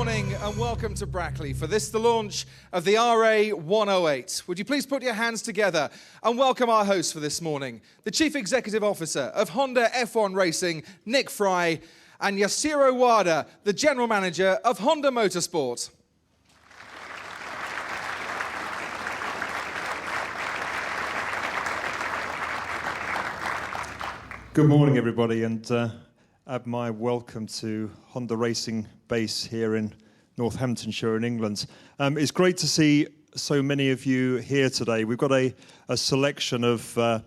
morning and welcome to Brackley for this, the launch of the RA108. Would you please put your hands together and welcome our host for this morning, the Chief Executive Officer of Honda F1 Racing, Nick Fry, and Yasuhiro Wada, the General Manager of Honda Motorsport. Good morning, everybody, and add my welcome to Honda Racing Base here in Northamptonshire in England. It's great to see so many of you here today. We've got a selection of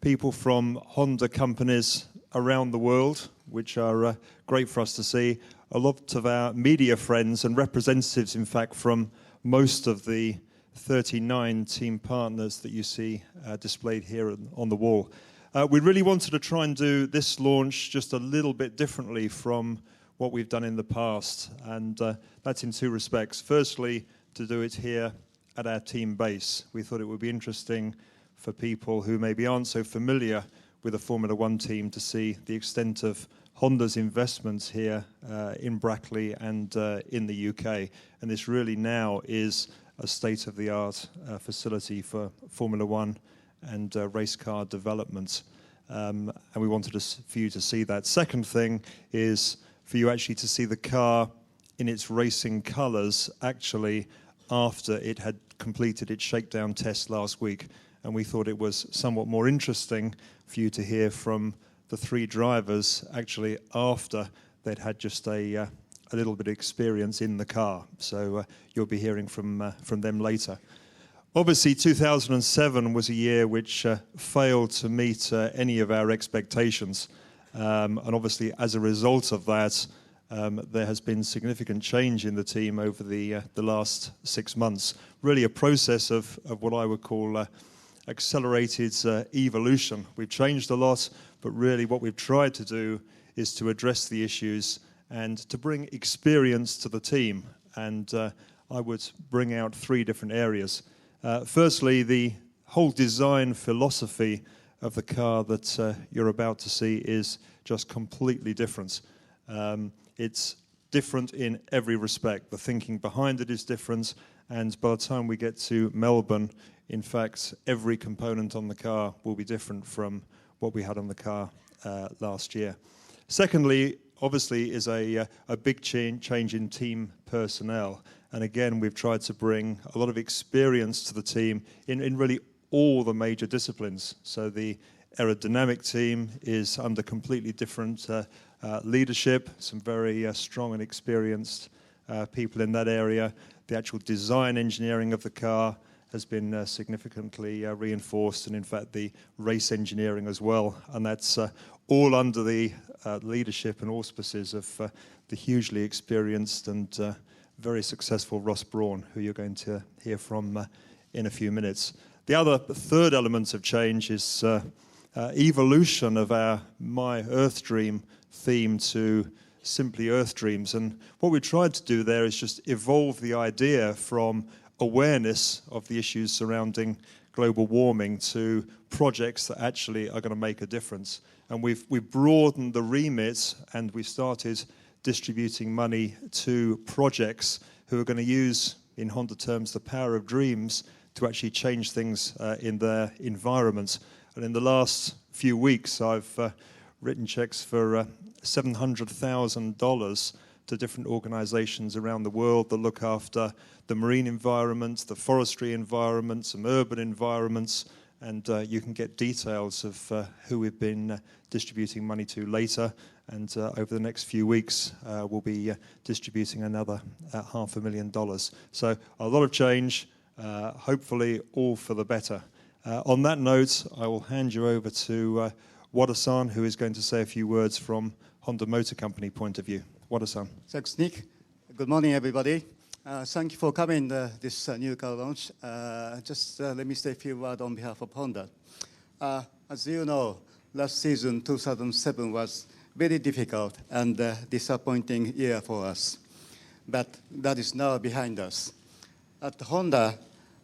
people from Honda companies around the world, which are great for us to see. A lot of our media friends and representatives, in fact, from most of the 39 team partners that you see displayed here on the wall. We really wanted to try and do this launch just a little bit differently from what we've done in the past, and that's in two respects. Firstly, to do it here at our team base. We thought it would be interesting for people who maybe aren't so familiar with the Formula One team to see the extent of Honda's investments here in Brackley and in the UK. And this really now is a state-of-the-art facility for Formula One and race car development. And we wanted for you to see that. Second thing is for you actually to see the car in its racing colours actually after it had completed its shakedown test last week. And we thought it was somewhat more interesting for you to hear from the three drivers actually after they'd had just a little bit of experience in the car. So you'll be hearing from them later. Obviously, 2007 was a year which failed to meet any of our expectations. And obviously, as a result of that, there has been significant change in the team over the last 6 months. Really a process of what I would call accelerated evolution. We've changed a lot, but really what we've tried to do is to address the issues and to bring experience to the team. And I would bring out three different areas. Firstly, the whole design philosophy of the car that you're about to see is just completely different. It's different in every respect. The thinking behind it is different, and by the time we get to Melbourne, in fact, every component on the car will be different from what we had on the car last year. Secondly, obviously, is a big change in team personnel. And again, we've tried to bring a lot of experience to the team in really all the major disciplines. So the aerodynamic team is under completely different leadership, some very strong and experienced people in that area. The actual design engineering of the car has been significantly reinforced, and in fact the race engineering as well. And that's all under the leadership and auspices of the hugely experienced and very successful Ross Brawn, who you're going to hear from in a few minutes. The third element of change is evolution of our My Earth Dream theme to simply Earth Dreams. And what we tried to do there is just evolve the idea from awareness of the issues surrounding global warming to projects that actually are going to make a difference. And we've broadened the remit, and we started distributing money to projects who are going to use, in Honda terms, the power of dreams to actually change things in their environment. And in the last few weeks, I've written checks for $700,000 to different organizations around the world that look after the marine environment, the forestry environment, some urban environments, and you can get details of who we've been distributing money to later. And over the next few weeks, we'll be distributing another $500,000. So a lot of change, hopefully all for the better. On that note, I will hand you over to Wada-san, who is going to say a few words from Honda Motor Company point of view. Wada-san. Thanks, Nick. Good morning, everybody. Thank you for coming this new car launch. Let me say a few words on behalf of Honda. As you know, last season, 2007, was very difficult and disappointing year for us. But that is now behind us. At Honda,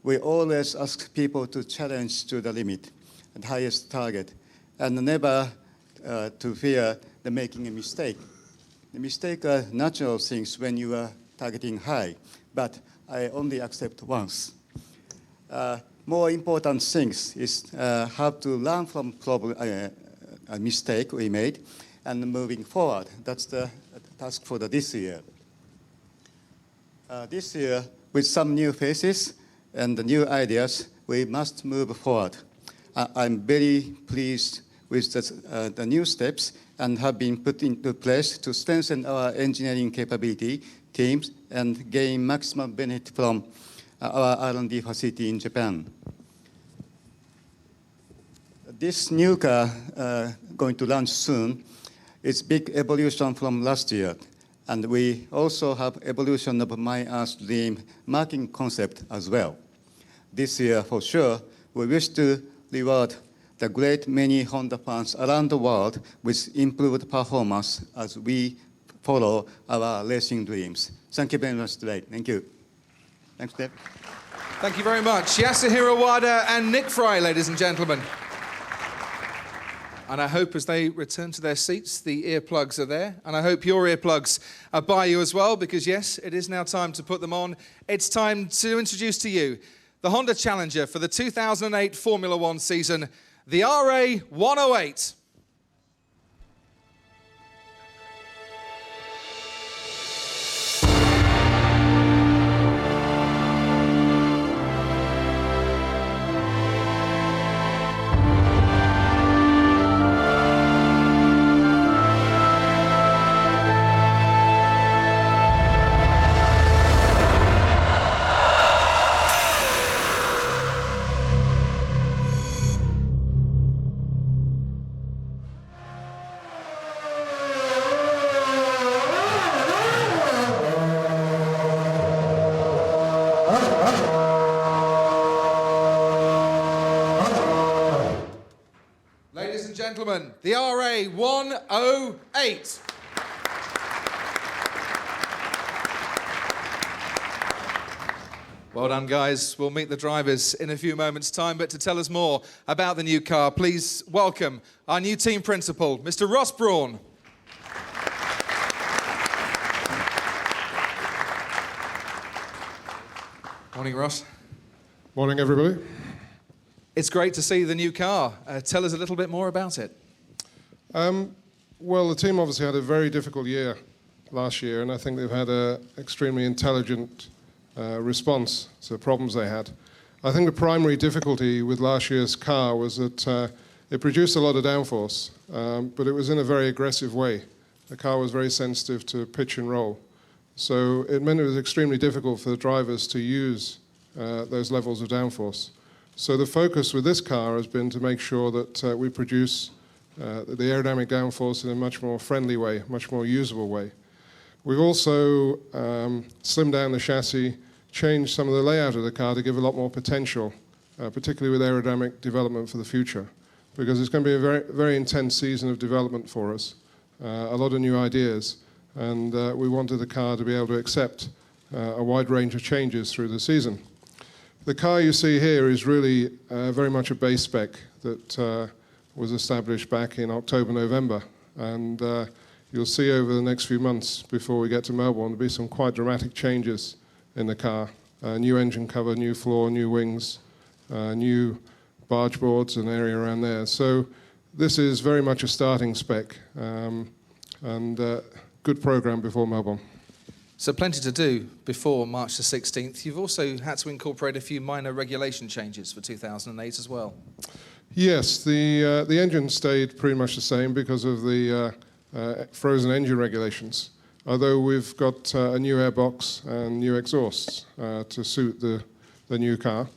we always ask people to challenge to the limit and highest target, and never to fear the making a mistake. The mistake are natural things when you are targeting high, but I only accept once. More important things is how to learn from a mistake we made and moving forward. That's the task for this year. This year, with some new faces and new ideas, we must move forward. I'm very pleased with the new steps and have been put into place to strengthen our engineering capability teams and gain maximum benefit from our R&D facility in Japan. This new car going to launch soon is big evolution from last year. And we also have evolution of My Earth Dream marking concept as well. This year, for sure, we wish to reward the great many Honda fans around the world with improved performance as we follow our racing dreams. Thank you very much today. Thank you. Thanks, Dave. Thank you very much. Yasuhiro Wada and Nick Fry, ladies and gentlemen. And I hope as they return to their seats, the earplugs are there. And I hope your earplugs are by you as well, because yes, it is now time to put them on. It's time to introduce to you the Honda Challenger for the 2008 Formula One season, the RA108. Ladies and gentlemen, the RA108. Well done, guys. We'll meet the drivers in a few moments' time, but to tell us more about the new car, please welcome our new team principal, Mr. Ross Brawn. Morning, Ross. Morning, everybody. It's great to see the new car. Tell us a little bit more about it. Well, the team obviously had a very difficult year last year, and I think they've had an extremely intelligent response to the problems they had. I think the primary difficulty with last year's car was that it produced a lot of downforce, but it was in a very aggressive way. The car was very sensitive to pitch and roll. So it meant it was extremely difficult for the drivers to use those levels of downforce. So the focus with this car has been to make sure that we produce the aerodynamic downforce in a much more friendly way, much more usable way. We've also slimmed down the chassis, changed some of the layout of the car to give a lot more potential, particularly with aerodynamic development for the future, because it's going to be a very, very intense season of development for us, a lot of new ideas, and we wanted the car to be able to accept a wide range of changes through the season. The car you see here is really very much a base spec that was established back in October, November. And you'll see over the next few months before we get to Melbourne, there'll be some quite dramatic changes in the car. New engine cover, new floor, new wings, new barge boards and area around there. So this is very much a starting spec and good program before Melbourne. So plenty to do before March the 16th. You've also had to incorporate a few minor regulation changes for 2008 as well. Yes, the engine stayed pretty much the same because of the frozen engine regulations, although we've got a new airbox and new exhausts to suit the new car.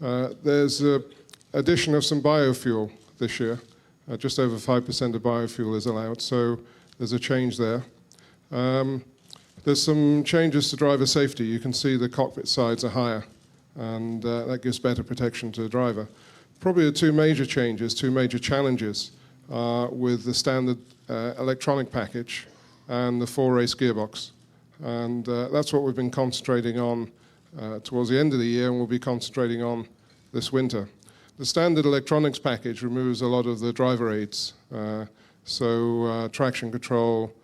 There's an addition of some biofuel this year. Just over 5% of biofuel is allowed, so there's a change there. There's some changes to driver safety. You can see the cockpit sides are higher, and that gives better protection to the driver. Probably the two major changes, two major challenges are with the standard electronic package and the 4-race gearbox. And that's what we've been concentrating on towards the end of the year, and we'll be concentrating on this winter. The standard electronics package removes a lot of the driver aids, so traction control,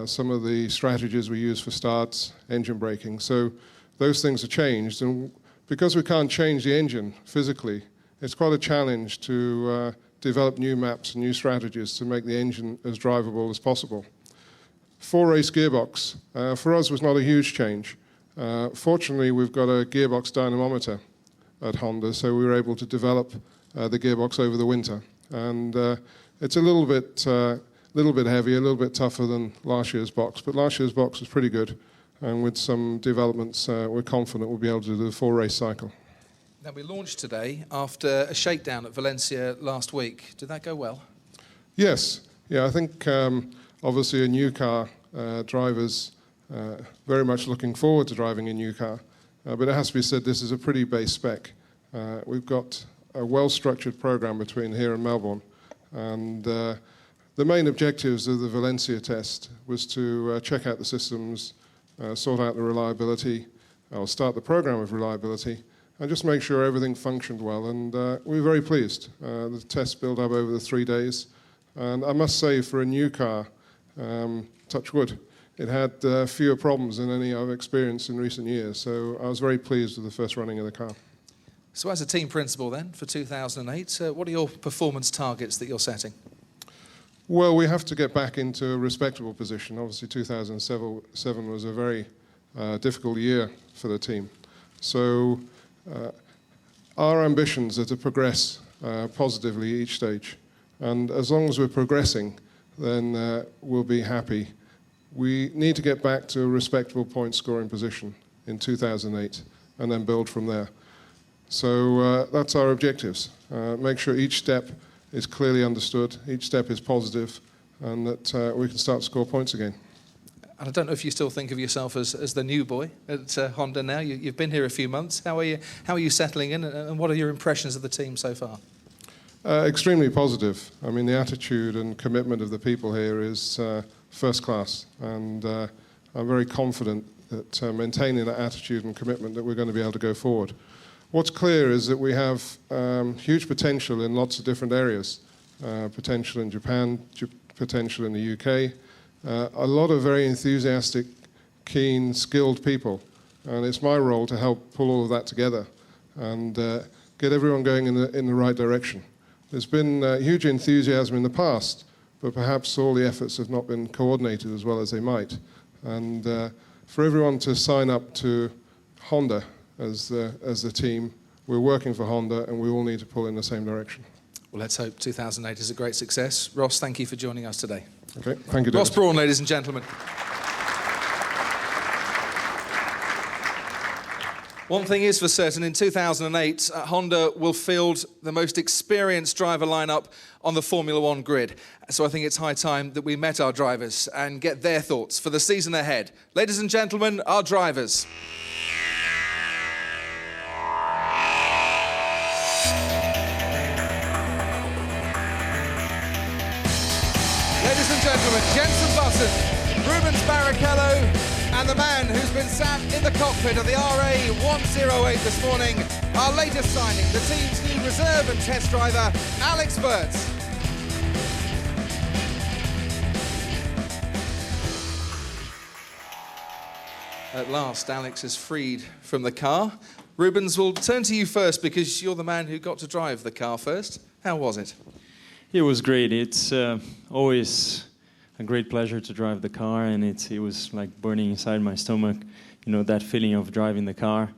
some of the strategies we use for starts, engine braking. So those things are changed. And because we can't change the engine physically, it's quite a challenge to develop new maps and new strategies to make the engine as drivable as possible. 4-race gearbox, for us, was not a huge change. Fortunately, we've got a gearbox dynamometer at Honda, so we were able to develop the gearbox over the winter. And it's a little bit heavier, a little bit tougher than last year's box, but last year's box was pretty good. And with some developments, we're confident we'll be able to do the 4-race cycle. Now, we launched today after a shakedown at Valencia last week. Did that go well? Yes. Yeah, I think obviously a new car, drivers very much looking forward to driving a new car. But it has to be said, this is a pretty base spec. We've got a well-structured program between here and Melbourne. And the main objectives of the Valencia test was to check out the systems, sort out the reliability, or start the program of reliability, and just make sure everything functioned well. And we were very pleased. The test built up over the 3 days. And I must say, for a new car, touch wood, it had fewer problems than any I've experienced in recent years. So I was very pleased with the first running of the car. So as a team principal then, for 2008, what are your performance targets that you're setting? Well, we have to get back into a respectable position. Obviously, 2007 was a very difficult year for the team. So our ambitions are to progress positively each stage. And as long as we're progressing, then we'll be happy. We need to get back to a respectable point scoring position in 2008 and then build from there. So that's our objectives. Make sure each step is clearly understood, each step is positive, and that we can start to score points again. And I don't know if you still think of yourself as the new boy at Honda now. You've been here a few months. How are you settling in, and what are your impressions of the team so far? Extremely positive. I mean, the attitude and commitment of the people here is first class, and I'm very confident that maintaining that attitude and commitment that we're going to be able to go forward. What's clear is that we have huge potential in lots of different areas. Potential in Japan, potential in the UK. A lot of very enthusiastic, keen, skilled people. And it's my role to help pull all of that together and get everyone going in the right direction. There's been huge enthusiasm in the past, but perhaps all the efforts have not been coordinated as well as they might. And for everyone to sign up to Honda as the team, we're working for Honda, and we all need to pull in the same direction. Well, let's hope 2008 is a great success. Ross, thank you for joining us today. Okay, thank you, David. Ross Brawn, ladies and gentlemen. One thing is for certain, in 2008, Honda will field the most experienced driver lineup on the Formula One grid. So I think it's high time that we met our drivers and get their thoughts for the season ahead. Ladies and gentlemen, our drivers. Ladies and gentlemen, Jenson, Rubens Barrichello, and the man who's been sat in the cockpit of the RA108 this morning, our latest signing, the team's new reserve and test driver, Alex Burtz. At last, Alex is freed from the car. Rubens, we'll turn to you first because you're the man who got to drive the car first. How was it? It was great. It's always a great pleasure to drive the car, and it was like burning inside my stomach, you know, that feeling of driving the car.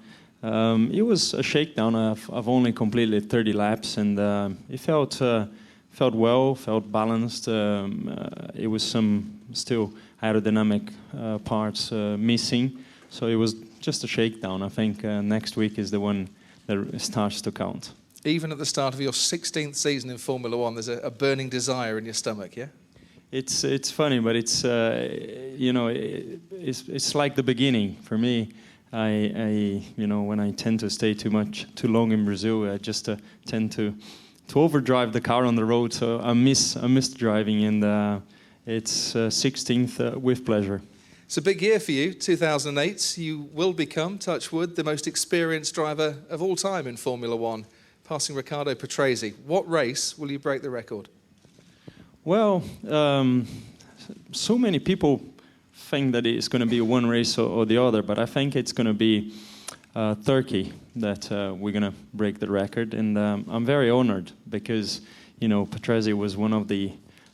It was a shakedown. I've only completed 30 laps, and it felt well, felt balanced. It was some still aerodynamic parts missing, so it was just a shakedown. I think next week is the one that starts to count. Even at the start of your 16th season in Formula One, there's a burning desire in your stomach, yeah? It's funny, but it's you know, it's like the beginning for me. I you know, when I tend to stay too long in Brazil, I just tend to overdrive the car on the road. So I miss driving, and it's 16th with pleasure. It's a big year for you, 2008. You will become, touch wood, the most experienced driver of all time in Formula One, passing Riccardo Patrese. What race will you break the record? Well, so many people think that it's going to be one race or the other, but I think it's going to be Turkey that we're going to break the record. And I'm very honored because, you know, Patrese was one of the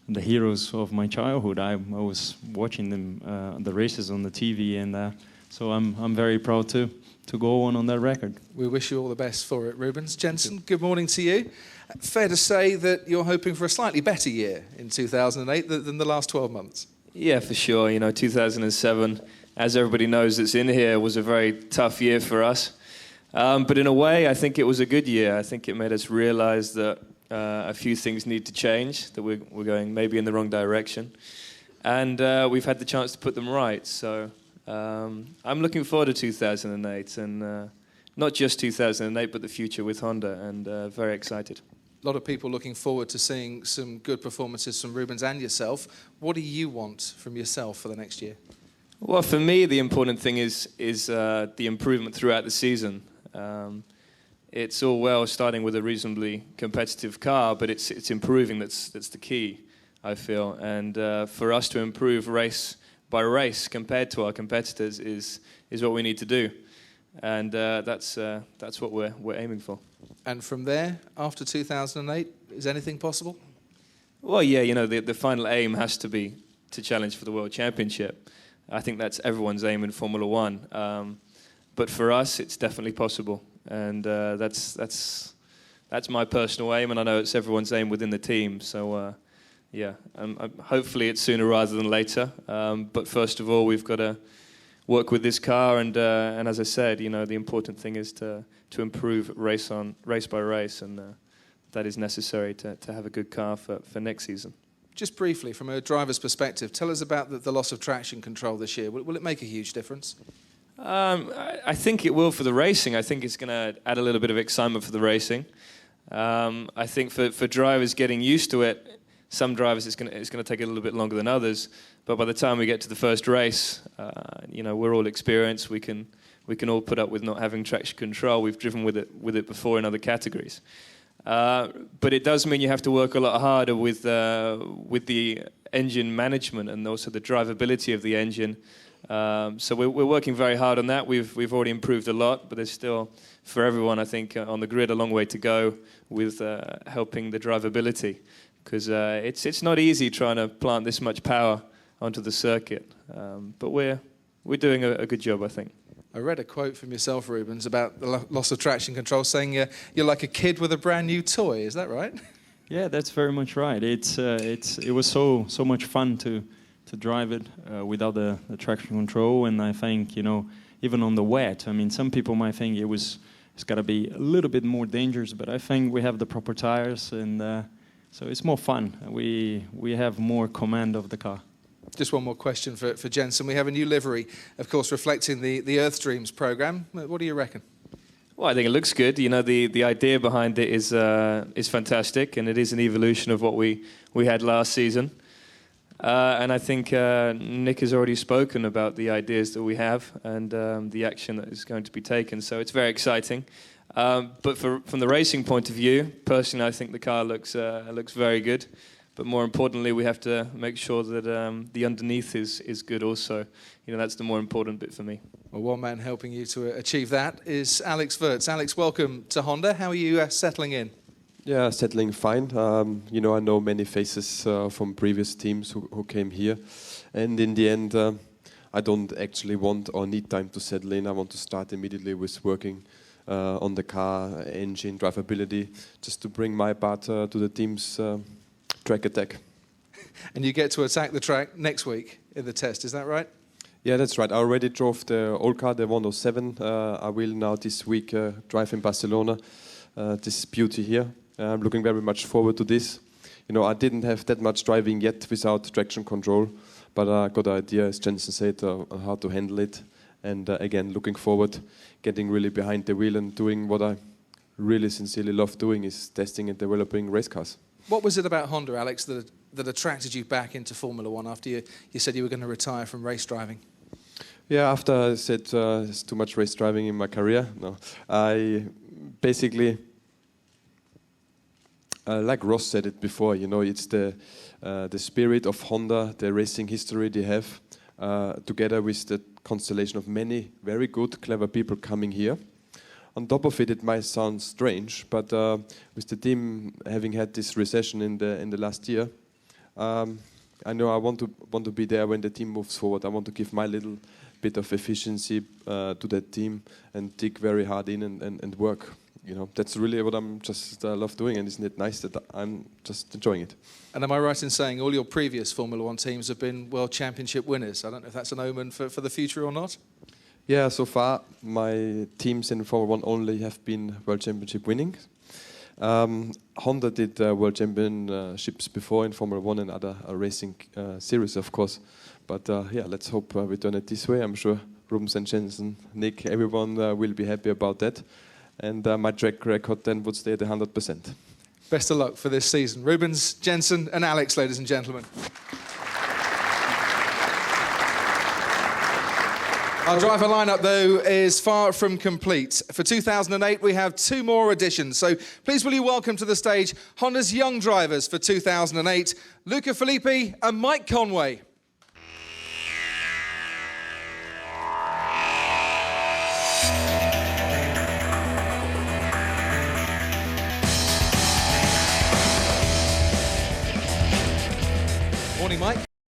heroes of my childhood. I was watching them, the races on the TV, and so I'm very proud to go on that record. We wish you all the best for it, Rubens. Jenson, good morning to you. Fair to say that you're hoping for a slightly better year in 2008 than the last 12 months? Yeah, for sure. You know, 2007, as everybody knows that's in here, was a very tough year for us. But in a way, I think it was a good year. I think it made us realize that a few things need to change, that we're going maybe in the wrong direction. And we've had the chance to put them right. So I'm looking forward to 2008, and not just 2008, but the future with Honda, and very excited. A lot of people looking forward to seeing some good performances from Rubens and yourself. What do you want from yourself for the next year? Well, for me, the important thing is the improvement throughout the season. It's all well starting with a reasonably competitive car, but it's improving that's the key, I feel. And for us to improve race by race compared to our competitors is what we need to do. And that's what we're aiming for. And from there, after 2008, is anything possible? Well, yeah, you know, the final aim has to be to challenge for the World Championship. I think that's everyone's aim in Formula One. But for us, it's definitely possible. And that's my personal aim, and I know it's everyone's aim within the team. So, yeah, hopefully it's sooner rather than later. But first of all, we've got to work with this car, and as I said, you know, the important thing is to improve race by race, and that is necessary to have a good car for next season. Just briefly, from a driver's perspective, tell us about the loss of traction control this year. Will it make a huge difference? I think it will for the racing. I think it's going to add a little bit of excitement for the racing. I think for drivers getting used to it, some drivers it's going to take a little bit longer than others. But by the time we get to the first race, you know, we're all experienced. We can all put up with not having traction control. We've driven with it before in other categories. But it does mean you have to work a lot harder with the engine management and also the drivability of the engine. So we're working very hard on that. We've already improved a lot, but there's still, for everyone, I think, on the grid, a long way to go with helping the drivability, because it's not easy trying to plant this much power onto the circuit. But we're doing a good job, I think. I read a quote from yourself, Rubens, about the loss of traction control, saying you're like a kid with a brand new toy. Is that right? Yeah, that's very much right. It was so much fun to drive it without the traction control, and I think, you know, even on the wet, I mean, some people might think it's got to be a little bit more dangerous, but I think we have the proper tires, and so it's more fun. We have more command of the car. Just one more question for Jenson. We have a new livery, of course, reflecting the Earth Dreams program. What do you reckon? Well, I think it looks good. You know, the idea behind it is fantastic, and it is an evolution of what we had last season. And I think Nick has already spoken about the ideas that we have and the action that is going to be taken. So it's very exciting. But from the racing point of view, personally, I think the car looks very good. But more importantly, we have to make sure that the underneath is good also. You know, that's the more important bit for me. Well, one man helping you to achieve that is Alex Wirtz. Alex, welcome to Honda. How are you settling in? Yeah, settling fine. You know, I know many faces from previous teams who came here. And in the end, I don't actually want or need time to settle in. I want to start immediately with working on the car, engine, drivability, just to bring my part to the team's track attack. And you get to attack the track next week in the test, is that right? Yeah, that's right. I already drove the old car, the 107. I will now this week drive in Barcelona, this beauty here. I'm looking very much forward to this. You know, I didn't have that much driving yet without traction control, but I got an idea, as Jenson said, on how to handle it. And again, looking forward, getting really behind the wheel and doing what I really sincerely love doing, is testing and developing race cars. What was it about Honda, Alex, that attracted you back into Formula One after you said you were going to retire from race driving? Yeah, after I said there's too much race driving in my career, I basically, like Ross said it before, you know, it's the spirit of Honda, the racing history they have. together with the constellation of many very good, clever people coming here. On top of it, it might sound strange, but with the team having had this recession in the last year, I know I want to be there when the team moves forward. I want to give my little bit of efficiency to that team and dig very hard in and work. You know, that's really what I'm just love doing, and isn't it nice that I'm just enjoying it? And am I right in saying all your previous Formula One teams have been World Championship winners? I don't know if that's an omen for the future or not. Yeah, so far my teams in Formula One only have been World Championship winning. Honda did World Championships before in Formula One and other racing series, of course. But yeah, let's hope we turn it this way. I'm sure Rubens and Jenson, Nick, everyone will be happy about that. And my track record then would stay at 100%. Best of luck for this season. Rubens, Jenson and Alex, ladies and gentlemen. Our driver lineup, though, is far from complete. For 2008, we have 2 more additions. So please will you welcome to the stage Honda's young drivers for 2008, Luca Filippi and Mike Conway. Morning, Mike.